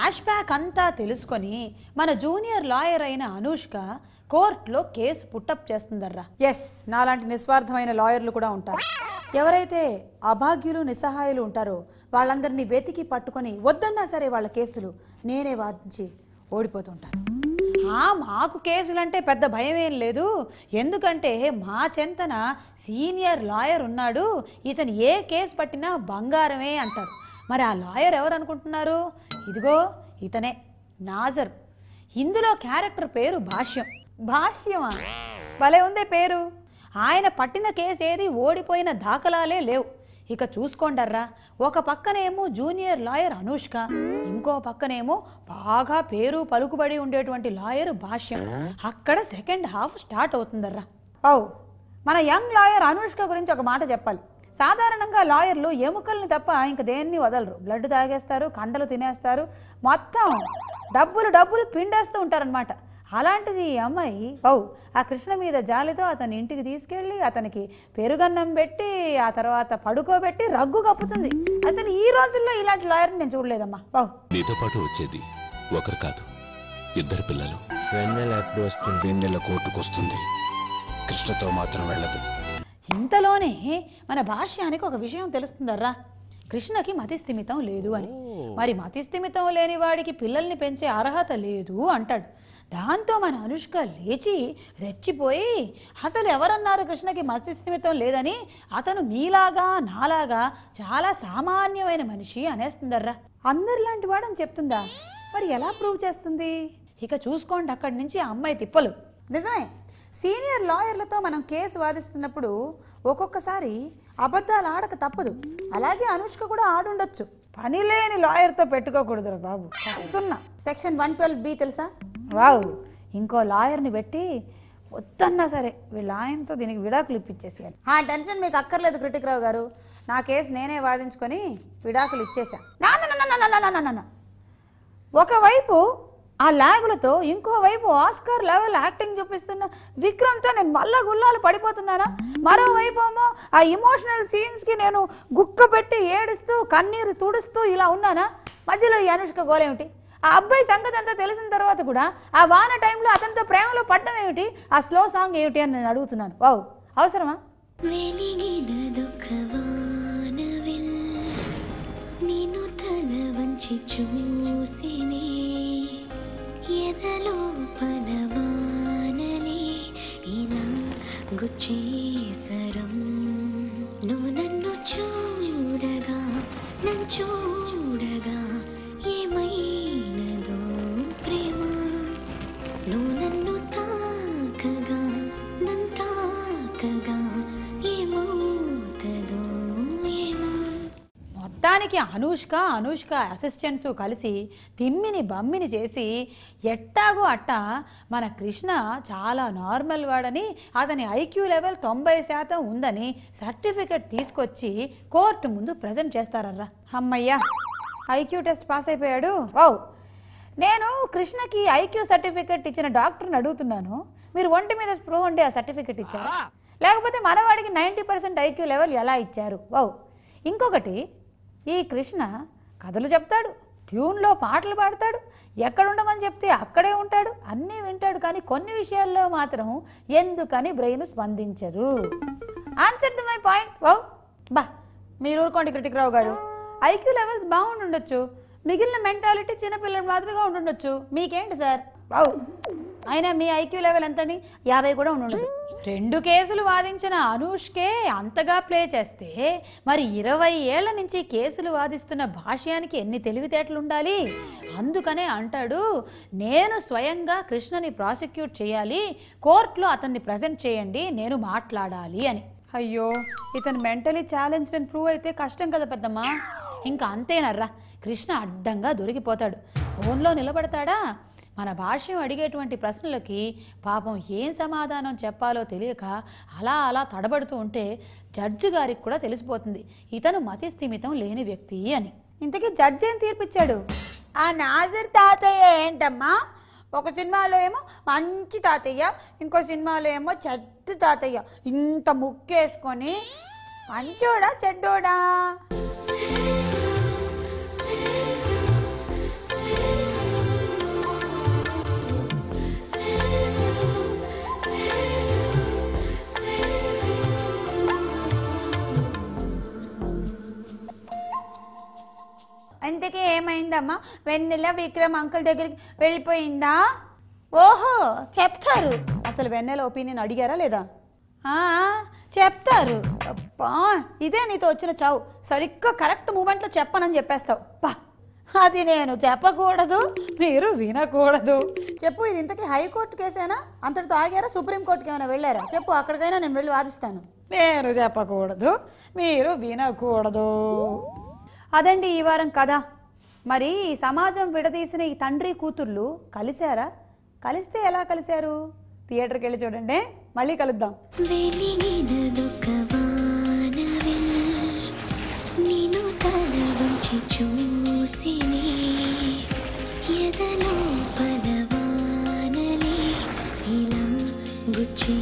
Flash back అంతా తెలుసుకొని మన జూనియర్ లాయర్ అయిన అనుష్క కోర్టులో కేసు పుట్టప్ చేస్తుందర్రా. ఎస్, నాలాంటి నిస్వార్థమైన లాయర్లు కూడా ఉంటారు. ఎవరైతే అభాగ్యులు నిస్సహాయులు ఉంటారో వాళ్ళందరినీ వెతికి పట్టుకొని వద్దన్నా సరే వాళ్ళ కేసులు నేనే వాదించి ఓడిపోతుంటాను. మాకు కేసులంటే పెద్ద భయం ఏం లేదు. ఎందుకంటే మా చెంతన సీనియర్ లాయర్ ఉన్నాడు, ఇతను ఏ కేసు పట్టినా బంగారమే అంటారు. మరి ఆ లాయర్ ఎవరు అనుకుంటున్నారు? ఇదిగో ఇతనే, నాజర్. ఇందులో క్యారెక్టర్ పేరు భాష్యం. భాష్యమా? భలే ఉందే పేరు. ఆయన పట్టిన కేసు ఏది ఓడిపోయిన దాఖలాలే లేవు. ఇక చూసుకోండర్రా, ఒక పక్కనేమో జూనియర్ లాయర్ అనుష్క, ఇంకో పక్కనేమో బాగా పేరు పలుకుబడి ఉండేటువంటి లాయర్ భాష్యం. అక్కడ సెకండ్ హాఫ్ స్టార్ట్ అవుతుందర్రా. మన యంగ్ లాయర్ అనుష్క గురించి ఒక మాట చెప్పాలి. సాధారణంగా లాయర్లు ఎముకల్ని తప్ప ఇంక దేన్ని వదలరు. బ్లడ్ తాగేస్తారు, కండలు తినేస్తారు, మొత్తం డబ్బులు పిండేస్తూ ఉంటారనమాట. అలాంటిది ఈ అమ్మాయి ఆ కృష్ణ మీద జాలితో అతని ఇంటికి తీసుకెళ్ళి అతనికి పెరుగన్నం పెట్టి ఆ తర్వాత పడుకోబెట్టి రగ్గు కప్పుతుంది. అసలు ఈ రోజుల్లో ఇలాంటి లాయర్ని నేను చూడలేదమ్మా. నీతో పాటు వచ్చేది ఒకరు కాదు, ఇద్దరు పిల్లలు. వెన్నెల కోర్టుకు వస్తుంది, కృష్ణతో మాత్రం వెళ్ళదు. ఇంతలోనే మన భాష్యానికి ఒక విషయం తెలుస్తుందర్రా, కృష్ణకి మతిస్థిమితం లేదు అని. మరి మతిస్థిమితం లేని వాడికి పిల్లల్ని పెంచే అర్హత లేదు అంటాడు. దాంతో మన అనుష్క లేచి రెచ్చిపోయి, అసలు ఎవరన్నారు కృష్ణకి మతిస్థిమితం లేదని, అతను నీలాగా నాలాగా చాలా సామాన్యమైన మనిషి అనేస్తుందర్రా. అందరిలాంటి వాడని చెప్తుందా? మరి ఎలా ప్రూవ్ చేస్తుంది? ఇక చూసుకోండి అక్కడి నుంచి ఆ అమ్మాయి తిప్పలు. నిజమే, సీనియర్ లాయర్లతో మనం కేసు వాదిస్తున్నప్పుడు ఒక్కొక్కసారి అబద్ధాలు ఆడక తప్పదు. అలాగే అనుష్క కూడా ఆడుండొచ్చు. పని లేని లాయర్తో పెట్టుకోకూడదురా బాబు. వస్తున్నా. సెక్షన్ 112B తెలుసా? ఇంకో లాయర్ని పెట్టి వద్దన్నా సరే వీళ్ళ ఆయనతో దీనికి విడాకులు ఇప్పించేసేయాలి. ఆ టెన్షన్ మీకు అక్కర్లేదు క్రిటిక్ రావు గారు. నా కేసు నేనే వాదించుకొని విడాకులు ఇచ్చేసా. ఒకవైపు ఆ లాగులతో ఇంకోవైపు ఆస్కార్ లెవెల్ యాక్టింగ్ చూపిస్తున్న విక్రమ్తో నేను మళ్ళా గుల్లాలు పడిపోతున్నానా? మరోవైపు ఏమో ఆ ఇమోషనల్ సీన్స్కి నేను గుక్క పెట్టి ఏడుస్తూ కన్నీరు తుడుస్తూ ఇలా ఉన్నానా? మధ్యలో ఈ అనుష్క గోలేమిటి? ఆ అబ్బాయి సంగతి అంతా తెలిసిన తర్వాత కూడా ఆ వాన టైంలో అతనితో ప్రేమలో పడ్డం ఏమిటి? ఆ స్లో సాంగ్ ఏమిటి అని నేను అడుగుతున్నాను. అవసరమా? నువ్వు నన్ను చూడగా ఏమైనదో ప్రేమ, నువ్వు నన్ను తాకగా ఏమవుతుందో ఏమో. మొత్తానికి అనుష్క అసిస్టెంట్స్ కలిసి తిమ్మిని బమ్మిని చేసి ఎట్టాగో అట్టా మన కృష్ణ చాలా నార్మల్ వాడని, అతని ఐక్యూ లెవెల్ 90% ఉందని సర్టిఫికెట్ తీసుకొచ్చి కోర్టు ముందు ప్రజెంట్ చేస్తారర్రా. అమ్మయ్యా, ఐక్యూ టెస్ట్ పాస్ అయిపోయాడు. నేను కృష్ణకి ఐక్యూ సర్టిఫికెట్ ఇచ్చిన డాక్టర్ని అడుగుతున్నాను, మీరు ఒంటి మీద స్ప్రో ఉండి ఆ సర్టిఫికెట్ ఇచ్చారు, లేకపోతే మనవాడికి 90% ఐక్యూ లెవెల్ ఎలా ఇచ్చారు? ఇంకొకటి, ఈ కృష్ణ కథలు చెప్తాడు, ట్యూన్లో పాటలు పాడతాడు, ఎక్కడుండమని చెప్తే అక్కడే ఉంటాడు, అన్నీ వింటాడు, కానీ కొన్ని విషయాల్లో మాత్రం ఎందుకని బ్రెయిన్ స్పందించదు. Answer to my point. మీరు ఊరుకోండి క్రిటిక్ రావు గారు. ఐక్యూ లెవెల్స్ బాగుండొచ్చు, మిగిలిన మెంటాలిటీ చిన్నపిల్లల మాదిరిగా ఉండుండొచ్చు. మీకేంటి సార్? అయినా మీ ఐక్యూ లెవెల్ ఎంతని? 50 కూడా ఉండదు. 2 కేసులు వాదించిన అనుష్కే అంతగా ప్లే చేస్తే మరి 20 ఏళ్ల నుంచి కేసులు వాదిస్తున్న భాష్యానికి ఎన్ని తెలివితేటలు ఉండాలి? అందుకనే అంటాడు, నేను స్వయంగా కృష్ణని ప్రాసిక్యూట్ చేయాలి, కోర్టులో అతన్ని ప్రజెంట్ చేయండి, నేను మాట్లాడాలి అని. అయ్యో, ఇతను మెంటలీ ఛాలెంజ్డ్ అని ప్రూవ్ అయితే కష్టం కదా పెద్దమ్మా. ఇంకా అంతేనర్రా, కృష్ణ అడ్డంగా దొరికిపోతాడు. ఫోన్లో నిలబడతాడా? మన భాష్యం అడిగేటువంటి ప్రశ్నలకి పాపం ఏం సమాధానం చెప్పాలో తెలియక అలా తడబడుతూ ఉంటే జడ్జి గారికి కూడా తెలిసిపోతుంది ఇతను మతిస్థిమితం లేని వ్యక్తి అని. ఇంతకీ జడ్జి ఏం తీర్పిచ్చాడు? ఆ నాజర్ తాతయ్య ఏంటమ్మా, ఒక సినిమాలో ఏమో మంచి తాతయ్య, ఇంకో సినిమాలో ఏమో చెడ్డ తాతయ్య, ఇంత ముక్కేసుకొని మంచోడా చెడ్డోడా? ఏంటమ్మా వెన్నెల విక్రమ్ అంకుల్ దగ్గరికి వెళ్ళిపోయిందా? ఓహో చెప్తారు. అసలు వెన్నెల ఒపీనియన్ అడిగారా లేదా? ఆ, చెప్తారు. అబ్బా ఇదే నీతో వచ్చిన చావు, సరిగ్గా కరెక్ట్ మూమెంట్లో చెప్పనని చెప్పేస్తావు. పా అది నేను చెప్పకూడదు, మీరు వినకూడదు. చెప్పు, ఇది ఇంతకీ హైకోర్టు కేసేనా? అంతటితో ఆగారా? సుప్రీంకోర్టుకి ఏమైనా వెళ్ళారా? చెప్పు, అక్కడికైనా నేను వెళ్ళి వాదిస్తాను. నేను చెప్పకూడదు, మీరు వినకూడదు. అదండి ఈ వారం కథ. మరి సమాజం విడదీసిన ఈ తండ్రి కూతుర్లు కలిశారా? కలిస్తే ఎలా కలిశారు? థియేటర్కి వెళ్ళి చూడండి. మళ్ళీ కలుద్దాం. వెలిగినదొక వానవెల్ నిన్ను తల వంచి చూసినే ఎదలో పలవానలే ఇలా గుచ్చి